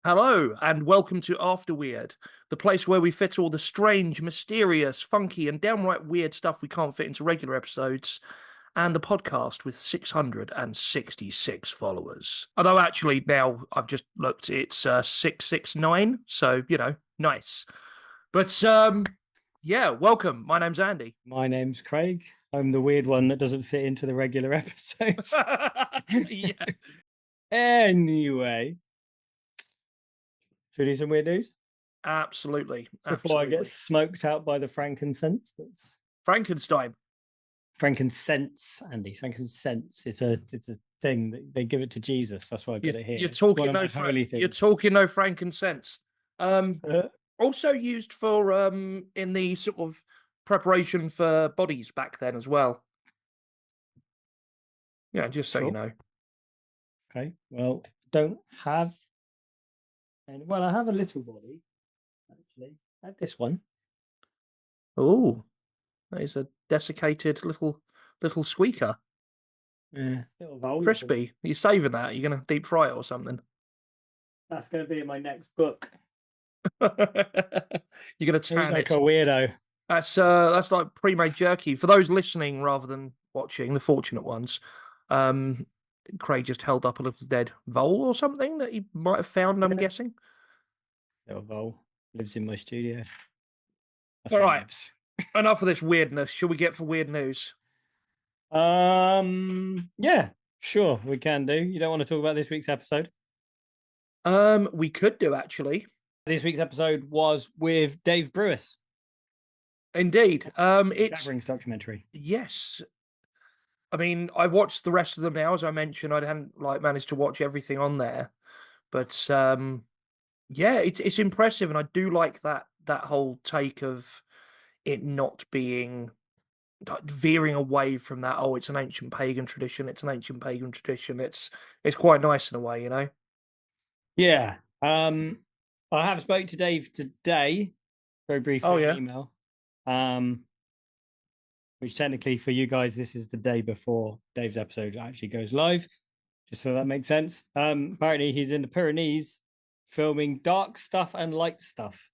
Hello, and welcome to After Weird, the place where we fit all the strange, mysterious, funky, and downright weird stuff we can't fit into regular episodes, and the podcast with 666 followers. Although, actually, now I've just looked, it's 669, so, nice. But, yeah, welcome. My name's Andy. My name's Craig. I'm the weird one that doesn't fit into the regular episodes. Yeah. Anyway, should we do some weird news Absolutely. before I get Absolutely. smoked out by the frankincense? That's Frankenstein. frankincense, Andy. Frankincense. It's a thing that they give it to Jesus. That's why I got it here. You're It's one talking of my no, holy you're things. talking no frankincense. Uh, Also used for in the sort of preparation for bodies back then as well. Yeah, just so you sure. know. Okay. Well, don't have. And well, I have a little body actually. I have this one. Oh, that is a desiccated little squeaker. Yeah, little vole. Crispy. Are you saving that? Are you gonna deep fry it or something? That's going to be in my next book. You're gonna Eat tan like it. a weirdo. That's like pre-made jerky. For those listening rather than watching, the fortunate ones, Craig just held up a little dead vole or something that he might have found, I'm Yeah. guessing. Little vole lives in my studio. That's All where he right. lives. Enough of this weirdness. Shall we get for weird news? Yeah, sure, we can do. You don't want to talk about this week's episode? We could do actually. This week's episode was with Dave Brewis. Indeed. It's Gatherings documentary. yes. I mean, I watched the rest of them now, as I mentioned. I hadn't like managed to watch everything on there, but yeah, it's impressive, and I do like that whole take of it not being like, veering away from that. Oh, it's an ancient pagan tradition. It's an ancient pagan tradition. It's quite nice in a way, you know. Yeah. I have spoke to Dave today, very Oh briefly on yeah. email. Which technically for you guys, this is the day before Dave's episode actually goes live, just so that makes sense. Apparently he's in the Pyrenees filming dark stuff and light stuff.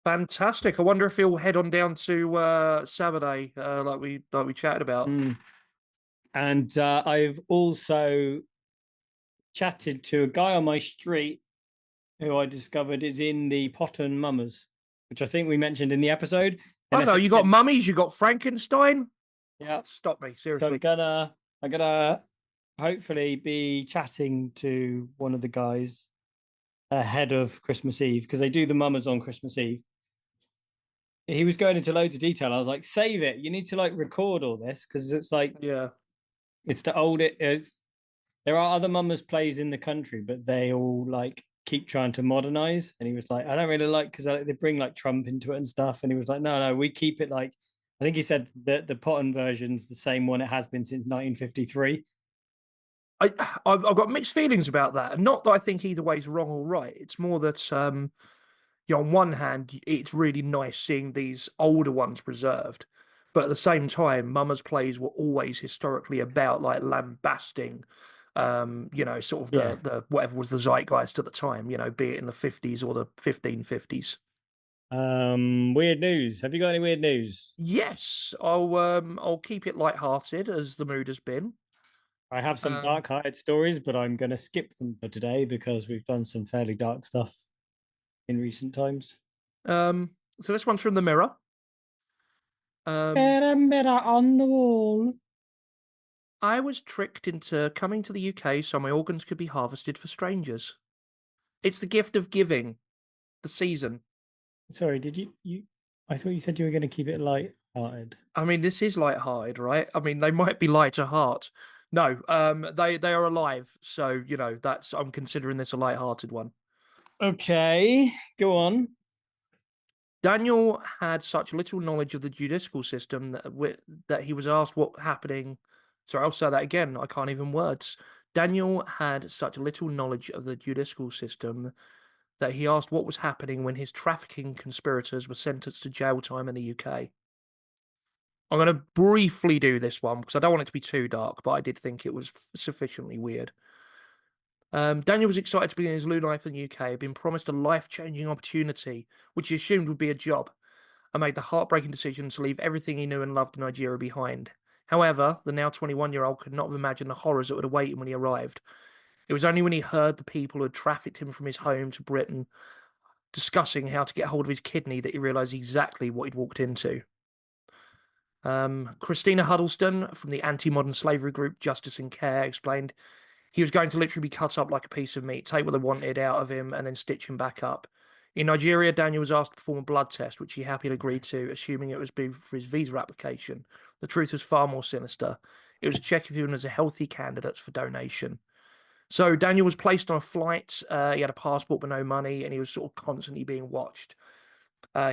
Fantastic. I wonder if he'll head on down to Saturday, like we chatted about. And I've also chatted to a guy on my street who I discovered is in the Potton Mummers, which I think we mentioned in the episode. I don't know, you got mummies, you got Frankenstein. Yeah. Stop me, So seriously. I'm gonna hopefully be chatting to one of the guys ahead of Christmas Eve, because they do the Mummers on Christmas Eve. He was going into loads of detail. I was like, save it. You need to like record all this, because it's like Yeah. it's the old it's there are other Mummers plays in the country, but they all like keep trying to modernize. And he was like, I don't really like, because they bring like Trump into it and stuff. And he was like, no, we keep it like, I think he said that the Potton version's the same one it has been since 1953. I've got mixed feelings about that. And not that I think either way is wrong or right. It's more that on one hand, it's really nice seeing these older ones preserved. But at the same time, Mama's plays were always historically about like lambasting, sort of Yeah. the whatever was the zeitgeist at the time, be it in the 50s or the 1550s. Weird news. Have you got any weird news? Yes, I'll keep it light-hearted as the mood has been. I have some Um, dark-hearted stories, but I'm going to skip them for today because we've done some fairly dark stuff in recent times. so this one's from the Mirror. Mirror on the wall. I was tricked into coming to the UK so my organs could be harvested for strangers. It's the gift of giving, the season. Sorry, did you? I thought you said you were going to keep it light-hearted. I mean, this is light-hearted, right? I mean, they might be light to heart. No, they are alive, so that's I'm considering this a light-hearted one. Okay, go on. Daniel had such little knowledge of the judicial system that he was asked what happening. Sorry, I'll say that again. I can't even words. Daniel had such little knowledge of the judicial system that he asked what was happening when his trafficking conspirators were sentenced to jail time in the UK. I'm going to briefly do this one because I don't want it to be too dark, but I did think it was sufficiently weird. Daniel was excited to begin his new life in the UK, had been promised a life-changing opportunity, which he assumed would be a job, and made the heartbreaking decision to leave everything he knew and loved in Nigeria behind. However, the now 21-year-old could not have imagined the horrors that would await him when he arrived. It was only when he heard the people who had trafficked him from his home to Britain discussing how to get hold of his kidney that he realised exactly what he'd walked into. Christina Huddleston from the anti-modern slavery group Justice and Care explained he was going to literally be cut up like a piece of meat, take what they wanted out of him, and then stitch him back up. In Nigeria, Daniel was asked to perform a blood test, which he happily agreed to, assuming it was for his visa application. The truth was far more sinister. It was a check if he was a healthy candidate for donation. So Daniel was placed on a flight. He had a passport but no money, and he was sort of constantly being watched.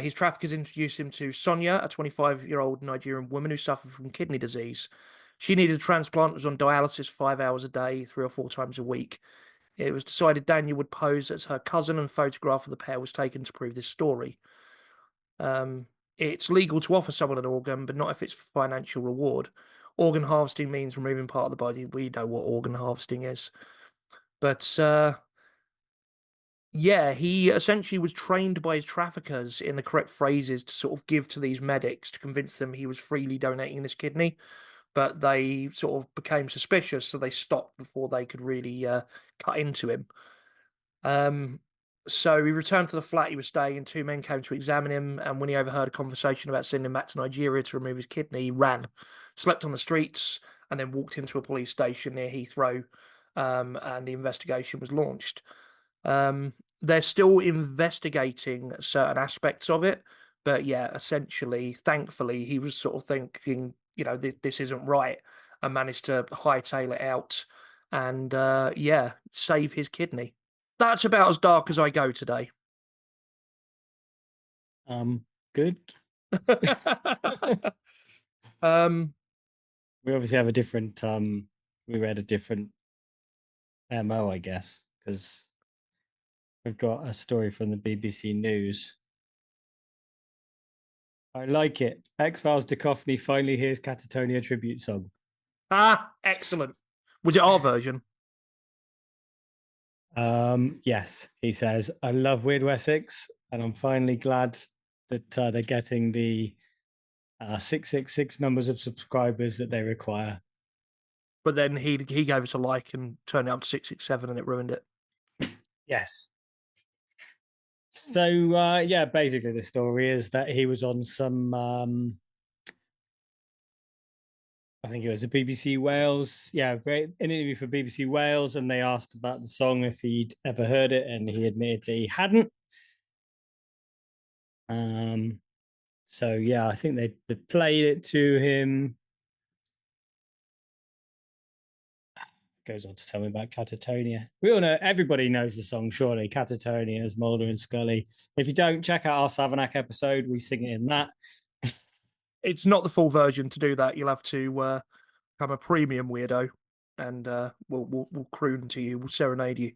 His traffickers introduced him to Sonia, a 25-year-old Nigerian woman who suffered from kidney disease. She needed a transplant, was on dialysis 5 hours a day, 3 or 4 times a week. It was decided Daniel would pose as her cousin, and a photograph of the pair was taken to prove this story. It's legal to offer someone an organ, but not if it's for financial reward. Organ harvesting means removing part of the body. We know what organ harvesting is. But yeah, he essentially was trained by his traffickers in the correct phrases to sort of give to these medics to convince them he was freely donating this kidney. But they sort of became suspicious, so they stopped before they could really cut into him. So he returned to the flat he was staying in. Two men came to examine him, and when he overheard a conversation about sending him back to Nigeria to remove his kidney, he ran, slept on the streets, and then walked into a police station near Heathrow, and the investigation was launched. They're still investigating certain aspects of it, but yeah, essentially, thankfully, he was sort of thinking, this isn't right, and managed to hightail it out and yeah, save his kidney. That's about as dark as I go today. Good. We obviously have a different we read a different MO, I guess, because we've got a story from the BBC News. I like it. X-Files Dichophony finally hears Catatonia tribute song. Excellent. Was it our version? Yes, he says, I love Wyrd Wessex, and I'm finally glad that they're getting the 666 numbers of subscribers that they require. But then he gave us a like and turned it up to 667 and it ruined it. Yes. So yeah, basically the story is that he was on some I think it was a BBC Wales, an interview for BBC Wales, and they asked about the song if he'd ever heard it, and he admitted that he hadn't. So yeah, I think they played it to him. Goes on to tell me about Catatonia. We all know, everybody knows the song, surely. Catatonia is Mulder and Scully. If you don't, check out our Savanac episode. We sing it in that. It's not the full version. To do that, you'll have to become a premium weirdo, and we'll croon to you, we'll serenade you.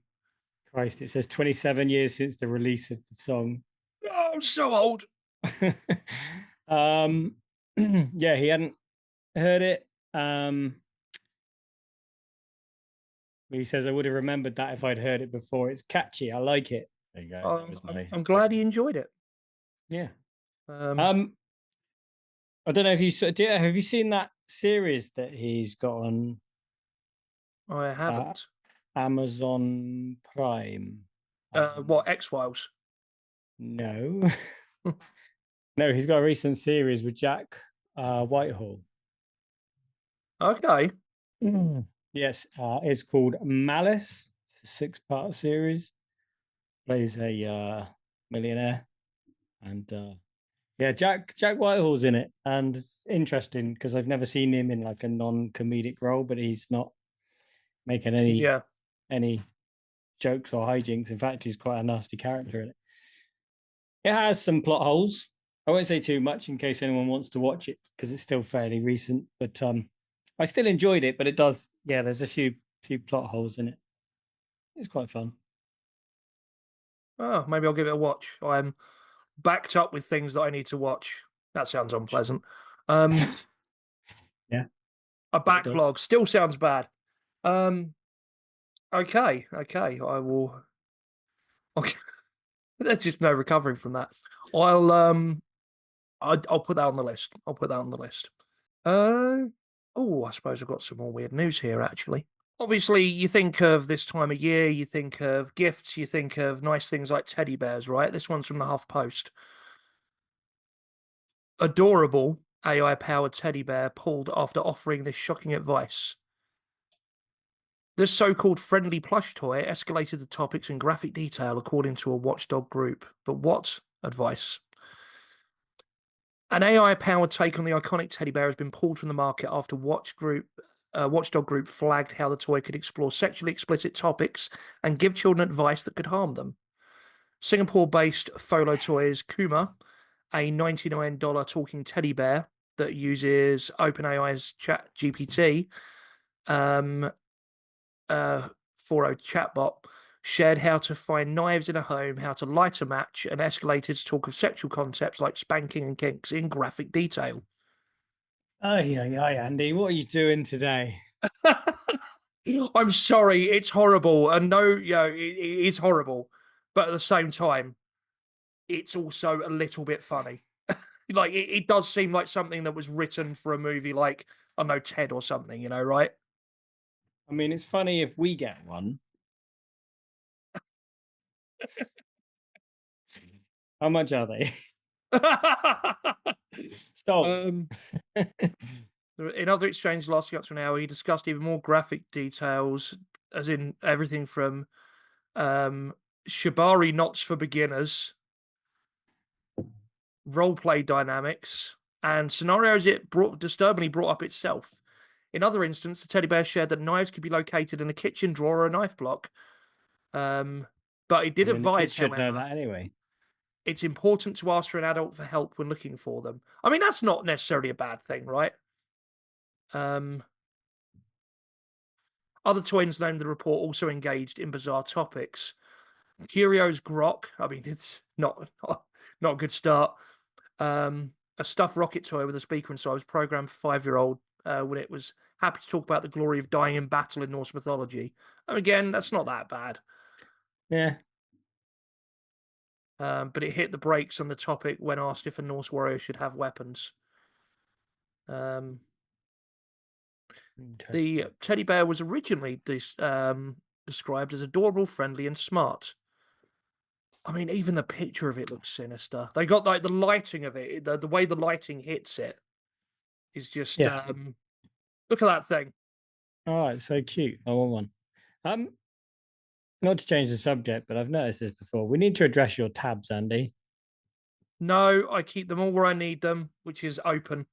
Christ, it says 27 years since the release of the song. Oh, I'm so old. Yeah, he hadn't heard it. He says, I would have remembered that if I'd heard it before. It's catchy. I like it. There you go. I'm glad he enjoyed it. Yeah. I don't know if you have you seen that series that he's got on? I haven't. Amazon Prime. What, X-Files? No. No, he's got a recent series with Jack Whitehall. Okay. Yes, it's called Malice. It's a 6-part series. Plays a millionaire, and yeah, Jack Whitehall's in it, and it's interesting because I've never seen him in like a non-comedic role, but he's not making any jokes or hijinks. In fact, he's quite a nasty character in it. It has some plot holes. I won't say too much in case anyone wants to watch it because it's still fairly recent, but I still enjoyed it. But it does, yeah, there's a few plot holes in it. It's quite fun. Oh, maybe I'll give it a watch. I'm backed up with things that I need to watch. That sounds unpleasant. Yeah. A backlog still sounds bad. Okay, okay. I will. Okay. There's just no recovering from that. I'll I'll put that on the list. I'll put that on the list. Uh oh, I suppose I've got some more weird news here actually. Obviously, you think of this time of year, you think of gifts, you think of nice things like teddy bears, right? This one's from the Huff Post. Adorable AI powered teddy bear pulled after offering this shocking advice. This so called friendly plush toy escalated the topics in graphic detail according to a watchdog group. But what advice? An AI powered take on the iconic teddy bear has been pulled from the market after Watchdog Group flagged how the toy could explore sexually explicit topics and give children advice that could harm them. Singapore based Folo Toys Kuma, a $99 talking teddy bear that uses OpenAI's Chat GPT um, for a chatbot, shared how to find knives in a home, how to light a match, and escalated to talk of sexual concepts like spanking and kinks in graphic detail. Oh yeah, yeah, Andy. What are you doing today? I'm sorry, it's horrible, and no, it's horrible, but at the same time, it's also a little bit funny. Like it does seem like something that was written for a movie, like I don't know Ted or something, right? I mean, it's funny if we get one. How much are they? Stop. um, in other exchanges lasting up to an hour, he discussed even more graphic details, as in everything from um, shibari knots for beginners, roleplay dynamics, and scenarios disturbingly brought up itself. In other instances, the teddy bear shared that knives could be located in a kitchen drawer or a knife block. But he did I mean, the kids advise, should know however, that anyway. it's important to ask for an adult for help when looking for them. I mean, that's not necessarily a bad thing, right? Um, Other twins named the report also engaged in bizarre topics. Curio's grok. I mean, it's not a good start. A stuffed rocket toy with a speaker inside was programmed for 5-year-old when it was happy to talk about the glory of dying in battle in Norse mythology. And again, that's not that bad. Yeah. But it hit the brakes on the topic when asked if a Norse warrior should have weapons. Um, the teddy bear was originally described as adorable, friendly, and smart. I mean, even the picture of it looks sinister. They got like the lighting of it, the way the lighting hits it is just Yeah. look at that thing. All right. So cute. I want one. Um, Not to change the subject, but I've noticed this before. We need to address your tabs, Andy. No, I keep them all where I need them, which is open.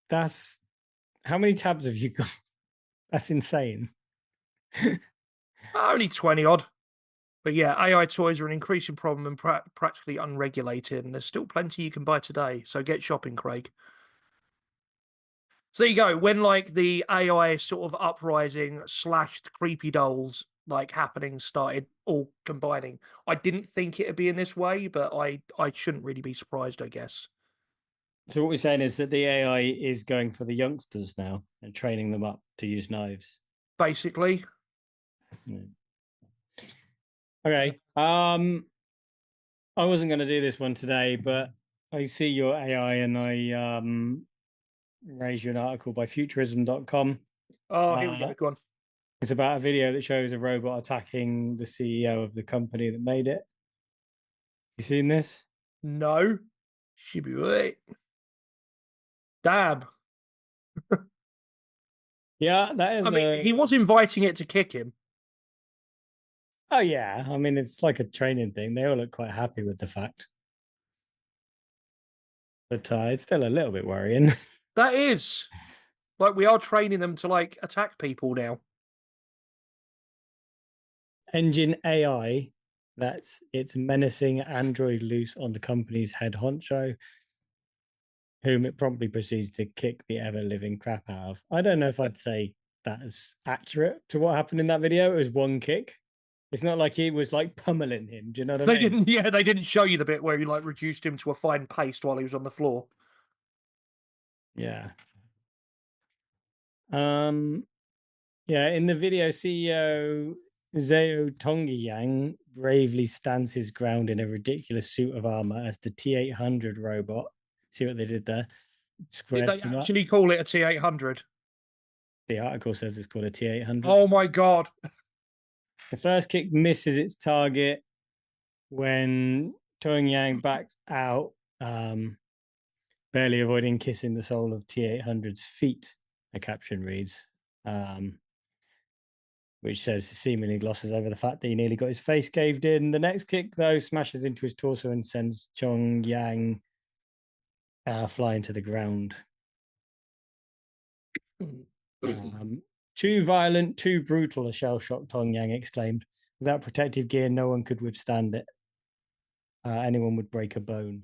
That's how many tabs have you got? That's insane. Only 20 odd. But yeah, AI toys are an increasing problem and practically unregulated, and there's still plenty you can buy today. So get shopping, Craig. So there you go. When like the AI sort of uprising slashed creepy dolls like happening started all combining. I didn't think it'd be in this way, but I shouldn't really be surprised, I guess. So what we're saying is that the AI is going for the youngsters now and training them up to use knives. Basically. Yeah. Okay. I wasn't going to do this one today, but I see your AI and I raised you an article by futurism.com. Oh, here we Uh, go. Go on. it's about a video that shows a robot attacking the CEO of the company that made it. You seen this? No. Shibari. Dab. Yeah, that I is mean, a. he was inviting it to kick him. Oh yeah, I mean it's like a training thing. They all look quite happy with the fact, but it's still a little bit worrying. That is. Like we are training them to like attack people now. Engine AI, that's its menacing android loose on the company's head honcho, whom it promptly proceeds to kick the ever living crap out of. I don't know if I'd say that is accurate to what happened in that video. It was one kick. It's not like he was like pummeling him. Do you know what I They mean? didn't, yeah, they didn't show you the bit where he like reduced him to a fine paste while he was on the floor. Yeah. Um, Yeah, in the video, CEO Zhao Tongyang bravely stands his ground in a ridiculous suit of armor as the T-800 robot. See what they did there? Did Squares they them up. actually call it a T-800? The article says it's called a T-800. Oh my God. The first kick misses its target when Tongyang backs out, barely avoiding kissing the sole of T-800's feet, a caption reads. Which says seemingly glosses over the fact that he nearly got his face caved in. The next kick, though, smashes into his torso and sends Chong Yang flying to the ground. Too violent, too brutal, a shell-shocked Tong Yang exclaimed. Without protective gear, no one could withstand it. Anyone would break a bone.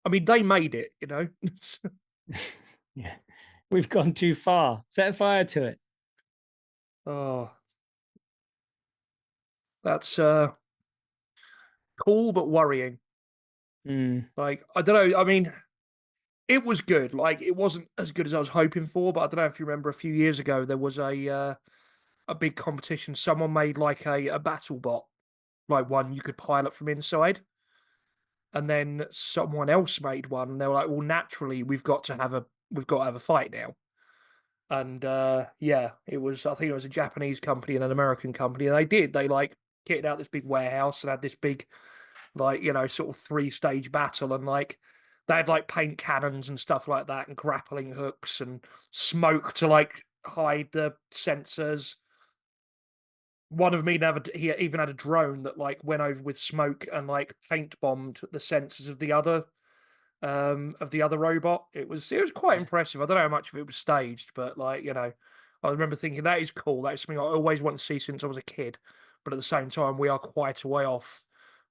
I mean, they made it, you know. Yeah. We've gone too far. Set fire to it. Oh, that's cool but worrying. Like, I don't know. I mean, it was good. Like, it wasn't as good as I was hoping for, but I don't know if you remember a few years ago there was a big competition. Someone made like a battle bot, like one you could pilot from inside. And then someone else made one, and they were like, "Well, naturally, we've got to have a fight now." And yeah, it was I think it was a Japanese company and an American company, and they like kitted out this big warehouse and had this big like sort of three-stage battle, and like they had like paint cannons and stuff like that, and grappling hooks and smoke to like hide the sensors. One of me he even had a drone that like went over with smoke and like paint bombed the sensors of the other robot. It was quite impressive. I don't know how much of it was staged, but like, I remember thinking that is cool. That is something I always wanted to see since I was a kid. But at the same time, we are quite a way off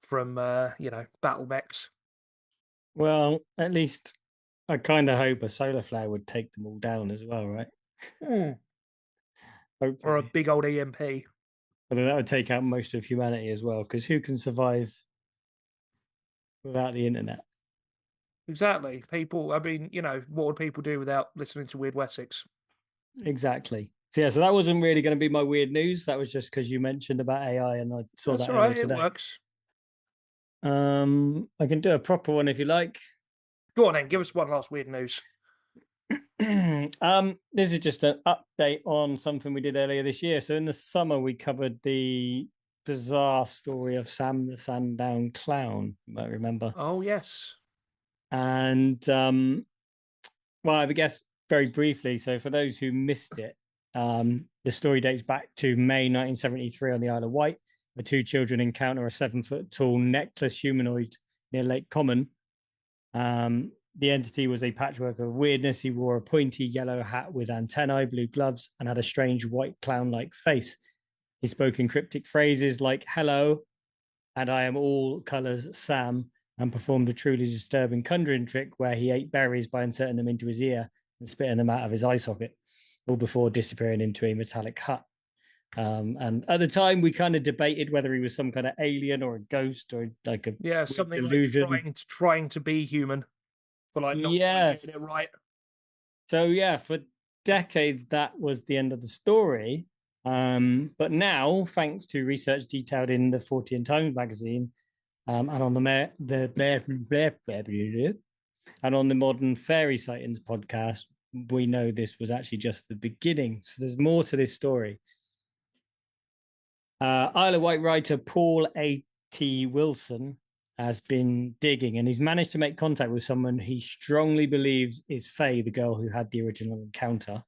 from battle mechs. Well, at least I kind of hope a solar flare would take them all down as well, right? Hmm. Or a Hopefully. big old EMP. Although that would take out most of humanity as well, because who can survive without the internet? Exactly. People, I mean, what would people do without listening to Wyrd Wessex? Exactly. So yeah, so that wasn't really going to be my weird news. That was just because you mentioned about AI, and I saw That's that all earlier right. It today. works. I can do a proper one if you like. Go on then. Give us one last weird news. This is just an update on something we did earlier this year. So in the summer, we covered the bizarre story of Sam the Sandown Clown. You might remember. Oh, yes. And well, I guess very briefly. So for those who missed it, the story dates back to May 1973 on the Isle of Wight, where two children encounter a 7 foot tall neckless humanoid near Lake Common. The entity was a patchwork of weirdness. He wore a pointy yellow hat with antennae, blue gloves, and had a strange white clown-like face. He spoke in cryptic phrases like "hello" and "I am all colors Sam," and performed a truly disturbing conjuring trick where he ate berries by inserting them into his ear and spitting them out of his eye socket, all before disappearing into a metallic hut. And at the time, we kind of debated whether he was some kind of alien or a ghost or like a Yeah, weird something like delusion. trying to be human, but like not quite Yeah. getting it right. So yeah, for decades that was the end of the story. But now, thanks to research detailed in the 40 Times magazine, and on and on the Modern Fairy Sightings podcast, we know this was actually just the beginning. So there's more to this story. Isle of Wight writer Paul A.T. Wilson has been digging, and he's managed to make contact with someone he strongly believes is Faye, the girl who had the original encounter.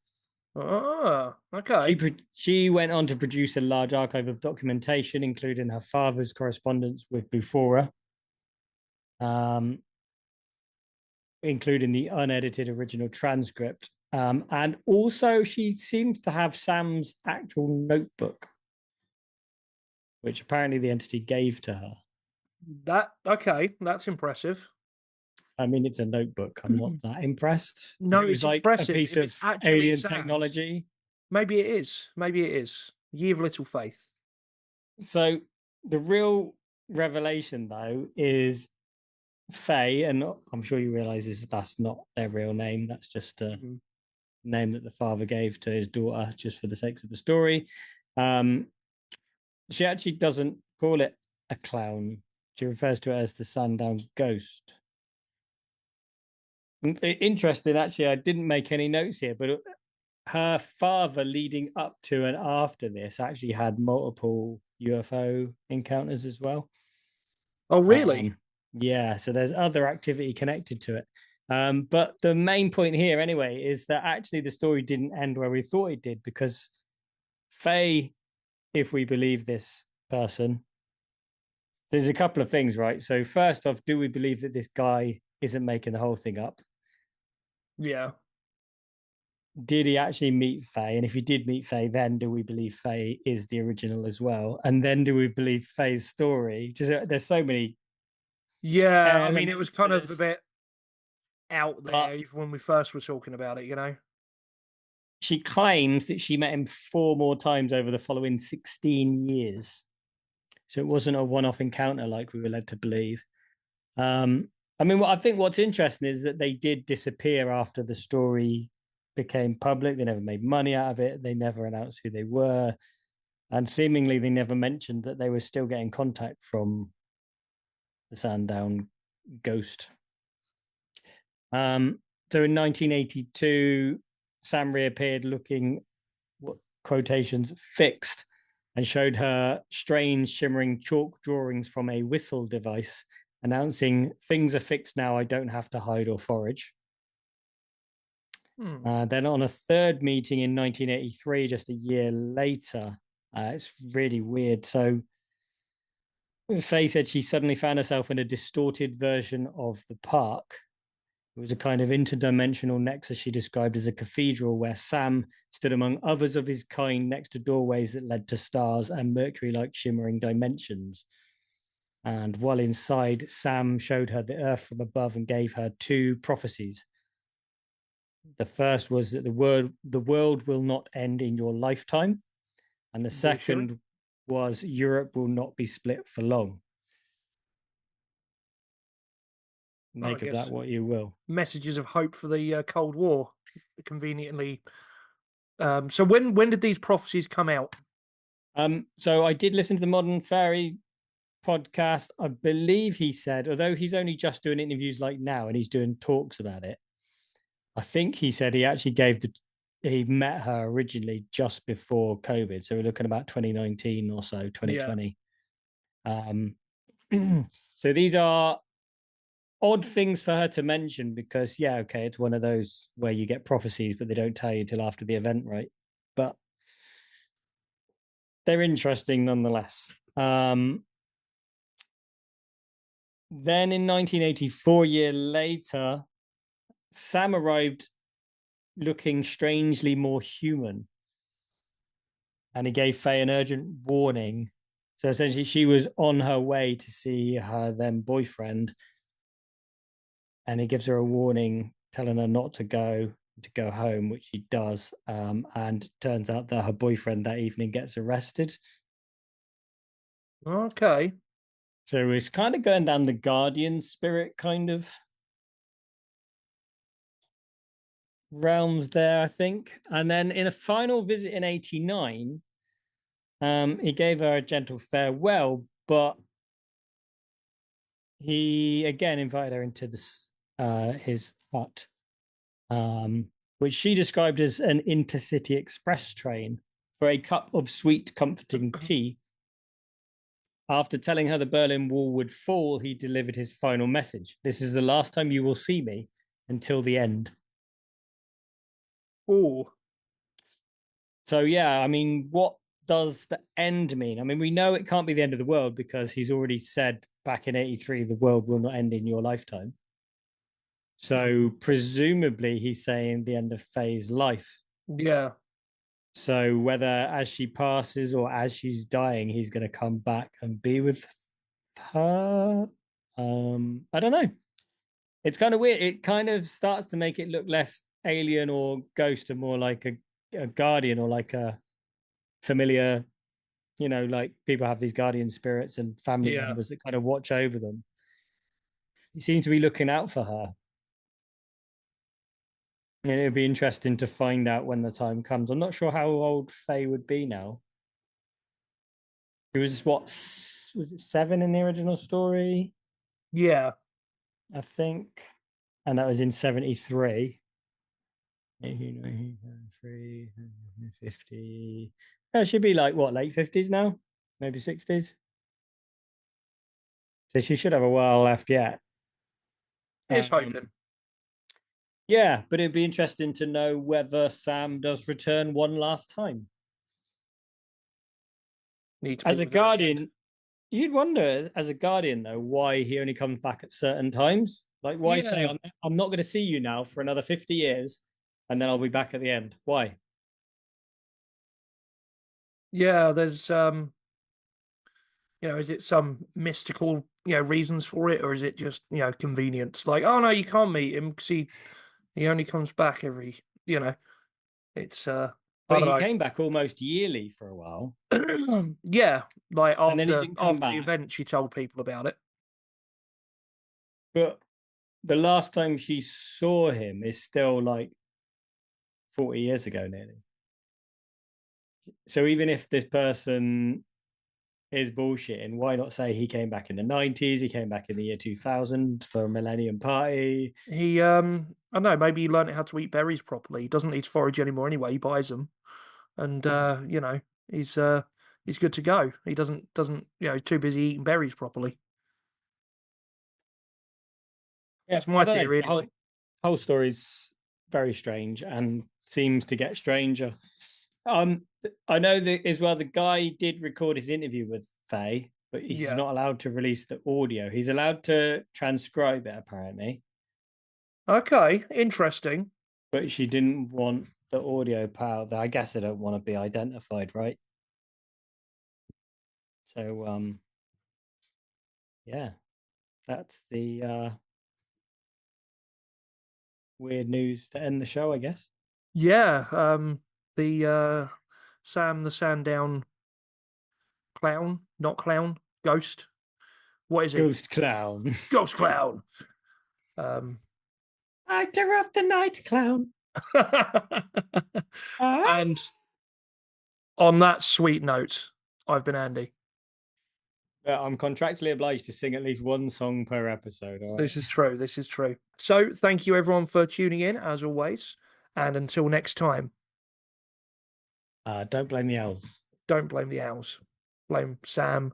Ah, okay. She went on to produce a large archive of documentation, including her father's correspondence with Bufora, including the unedited original transcript. And also, she seems to have Sam's actual notebook, which apparently the entity gave to her. That's impressive. I mean, it's a notebook. I'm not that impressed. If No, it was it's like a impressive piece if of it's actually alien Sam's. technology. Maybe it is. Maybe it is. Ye of little faith. So the real revelation, though, is Faye, and I'm sure you realize that's not their real name. That's just name that the father gave to his daughter just for the sakes of the story. Um, she actually doesn't call it a clown. She refers to it as the Sandown ghost. Interesting, actually, I didn't make any notes here, but her father leading up to and after this actually had multiple UFO encounters as well. Oh, really? Um, yeah, so there's other activity connected to it. But the main point here, anyway, is that actually the story didn't end where we thought it did because Faye, if we believe this person, there's a couple of things, right? So, first off, do we believe that this guy isn't making the whole thing up? Yeah. Did he actually meet Faye? And if he did meet Faye, then do we believe Faye is the original as well? And then do we believe Faye's story? Just there's so many Yeah, I mean, it was elements to kind of a this. bit out But there even when we first were talking about it, you know? she claims that she met him 4 more times over the following 16 years. So it wasn't a one off encounter like we were led to believe. I mean, what I think what's interesting is that they did disappear after the story became public. They never made money out of it. They never announced who they were. And seemingly they never mentioned that they were still getting contact from the Sandown ghost. So in 1982, Sam reappeared looking, what quotations, fixed, and showed her strange shimmering chalk drawings from a whistle device announcing things are fixed now, I don't have to hide or forage. Hmm. Then on a third meeting in 1983, just a year later, it's really weird. So Faye said she suddenly found herself in a distorted version of the park. It was a kind of interdimensional nexus she described as a cathedral where Sam stood among others of his kind next to doorways that led to stars and Mercury like shimmering dimensions. And while inside, Sam showed her the earth from above and gave her 2 prophecies. The first was that the world will not end in your lifetime. And the Reassuring. second was Europe will not be split for long. Well, I Make of that guess what you will. messages of hope for the Cold War, conveniently. So when did these prophecies come out? So I did listen to the Modern Fairy podcast. I believe he said, although he's only just doing interviews like now and he's doing talks about it, I think he said he actually he met her originally just before COVID. So we're looking about 2019 or so, Yeah. 2020. Um, so these are odd things for her to mention because, yeah, okay, it's one of those where you get prophecies, but they don't tell you till after the event, right? But they're interesting nonetheless. Then in 1984, a year later, Sam arrived looking strangely more human and he gave Faye an urgent warning. So essentially, she was on her way to see her then boyfriend, and he gives her a warning, telling her not to go home, which she does. And turns out that her boyfriend that evening gets arrested. Okay. So it's kind of going down the Guardian spirit kind of realms there, I think. And then in a final visit in '89, he gave her a gentle farewell, but he again invited her into his hut, which she described as an intercity express train for a cup of sweet, comforting tea. After telling her the Berlin Wall would fall, he delivered his final message. This is the last time you will see me until the end. Oh, So, yeah, I mean, what does the end mean? I mean, we know it can't be the end of the world because he's already said back in '83 the world will not end in your lifetime. So presumably he's saying the end of Faye's life. yeah. So whether as she passes or as she's dying, he's going to come back and be with her. I don't know. It's kind of weird. It kind of starts to make it look less alien or ghost and more like a guardian or like a familiar, like people have these guardian spirits and family Yeah. members that kind of watch over them. He seems to be looking out for her. And it'd be interesting to find out when the time comes. I'm not sure how old Faye would be now. It was what, was it 7 in the original story? Yeah, I think. And that was in 73. 50. Yeah, it should be like what, late 50s now? Maybe 60s. So she should have a while left yet. here's Um, hoping. yeah, but it'd be interesting to know whether Sam does return one last time. Need to be As a with her at the end. guardian, you'd wonder, as a guardian, though, why he only comes back at certain times. Like, why say, Yeah, I'm not going to see you now for another 50 years and then I'll be back at the end? Why? yeah. There's is it some mystical reasons for it, or is it just convenience? Like, oh no, you can't meet him because he only comes back every. It's I But he don't came back almost yearly for a while know. Yeah, like and then he after didn't come after the back. event, she told people about it. But the last time she saw him is still like 40 years ago, nearly. So even if this person is bullshitting, why not say he came back in the 90s? He came back in the year 2000 for a Millennium Party. He I don't know, maybe he learned how to eat berries properly. He doesn't need to forage anymore anyway. He buys them, and he's good to go. He doesn't he's too busy eating berries properly. Yeah, That's I my don't know. theory The whole anyway. whole story's very strange and seems to get stranger. I know that as well. The guy did record his interview with Faye, but he's Yeah. not allowed to release the audio. He's allowed to transcribe it apparently, Okay. Interesting. but she didn't want the audio part. I guess they don't want to be identified, right? So, yeah, that's the weird news to end the show, I guess. Yeah. The Sam the Sandown clown, not clown, ghost. What is he? Ghost clown. Ghost clown. Um. Actor of the night clown. Ah. And on that sweet note, I've been Andy. I'm contractually obliged to sing at least one song per episode. All right. This is true. This is true. So, thank you everyone for tuning in, as always. And until next time, Don't blame the elves. don't blame the owls. Blame Sam,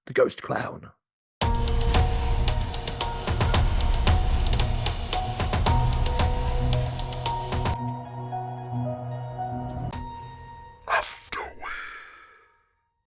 the ghost clown.